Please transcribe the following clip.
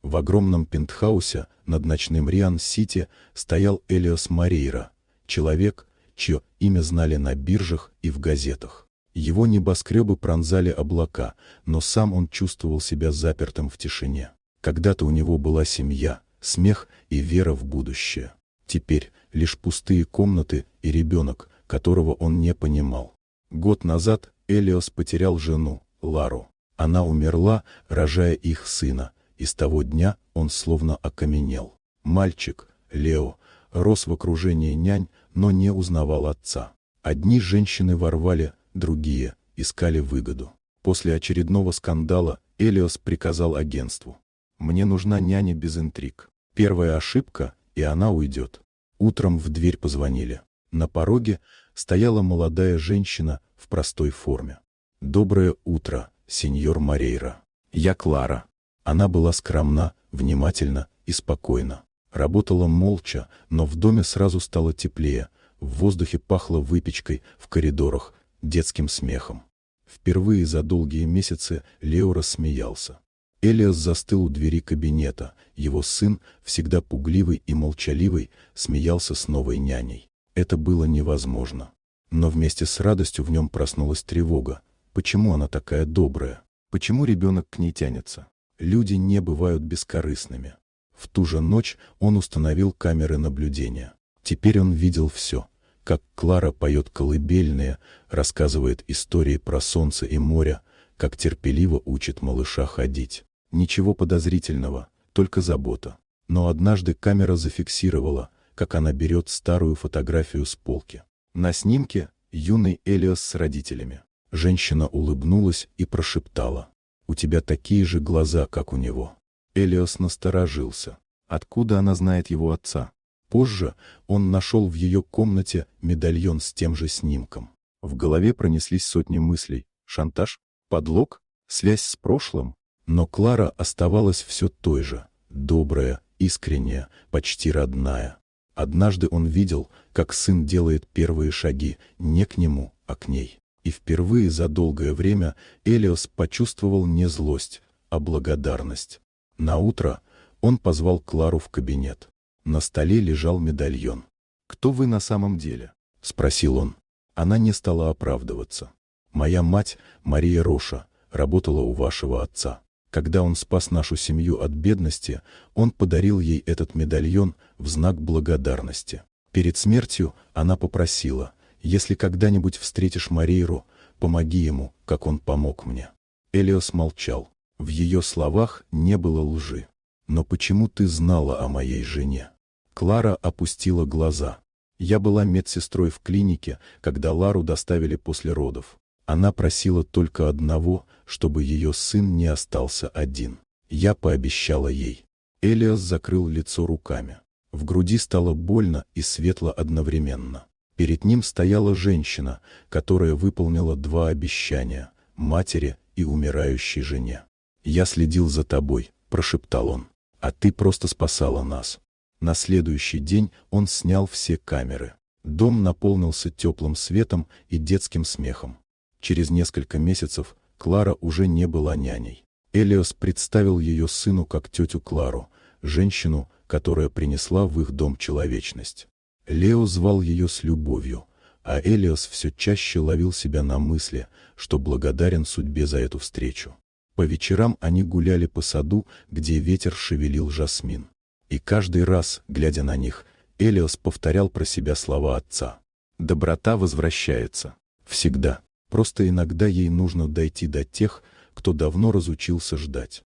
В огромном пентхаусе над ночным Риан-Сити стоял Элиос Морейра, человек, чье имя знали на биржах и в газетах. Его небоскребы пронзали облака, но сам он чувствовал себя запертым в тишине. Когда-то у него была семья, смех и вера в будущее. Теперь лишь пустые комнаты и ребенок, которого он не понимал. Год назад Элиос потерял жену, Лару. Она умерла, рожая их сына, и с того дня он словно окаменел. Мальчик, Лео, рос в окружении нянь, но не узнавал отца. Одни женщины ворвали, другие искали выгоду. После очередного скандала Элиос приказал агентству: «Мне нужна няня без интриг. Первая ошибка, и она уйдет». Утром в дверь позвонили. На пороге стояла молодая женщина в простой форме. «Доброе утро, сеньор Морейра. Я Клара». Она была скромна, внимательна и спокойна. Работала молча, но в доме сразу стало теплее. В воздухе пахло выпечкой, в коридорах детским смехом. Впервые за долгие месяцы Лео рассмеялся. Элиос застыл у двери кабинета. Его сын, всегда пугливый и молчаливый, смеялся с новой няней. Это было невозможно. Но вместе с радостью в нем проснулась тревога. Почему она такая добрая? Почему ребенок к ней тянется? Люди не бывают бескорыстными. В ту же ночь он установил камеры наблюдения. Теперь он видел все. Как Клара поет колыбельные, рассказывает истории про солнце и море, как терпеливо учит малыша ходить. Ничего подозрительного, только забота. Но однажды камера зафиксировала, как она берет старую фотографию с полки. На снимке юный Элиос с родителями. Женщина улыбнулась и прошептала: «У тебя такие же глаза, как у него». Элиос насторожился. Откуда она знает его отца? Позже он нашел в ее комнате медальон с тем же снимком. В голове пронеслись сотни мыслей. Шантаж? Подлог? Связь с прошлым? Но Клара оставалась все той же. Добрая, искренняя, почти родная. Однажды он видел, как сын делает первые шаги не к нему, а к ней. И впервые за долгое время Элиос почувствовал не злость, а благодарность. Наутро он позвал Клару в кабинет. На столе лежал медальон. «Кто вы на самом деле?» — спросил он. Она не стала оправдываться. «Моя мать, Мария Роша, работала у вашего отца. Когда он спас нашу семью от бедности, он подарил ей этот медальон в знак благодарности. Перед смертью она попросила: если когда-нибудь встретишь Морейру, помоги ему, как он помог мне». Элиос молчал. В ее словах не было лжи. «Но почему ты знала о моей жене?» Клара опустила глаза. «Я была медсестрой в клинике, когда Лару доставили после родов. Она просила только одного, чтобы ее сын не остался один. Я пообещала ей». Элиос закрыл лицо руками. В груди стало больно и светло одновременно. Перед ним стояла женщина, которая выполнила два обещания — матери и умирающей жене. «Я следил за тобой», — прошептал он, — «а ты просто спасала нас». На следующий день он снял все камеры. Дом наполнился теплым светом и детским смехом. Через несколько месяцев Клара уже не была няней. Элиос представил ее сыну как тетю Клару, женщину, которая принесла в их дом человечность. Лео звал ее с любовью, а Элиос все чаще ловил себя на мысли, что благодарен судьбе за эту встречу. По вечерам они гуляли по саду, где ветер шевелил жасмин. И каждый раз, глядя на них, Элиос повторял про себя слова отца. «Доброта возвращается. Всегда. Просто иногда ей нужно дойти до тех, кто давно разучился ждать».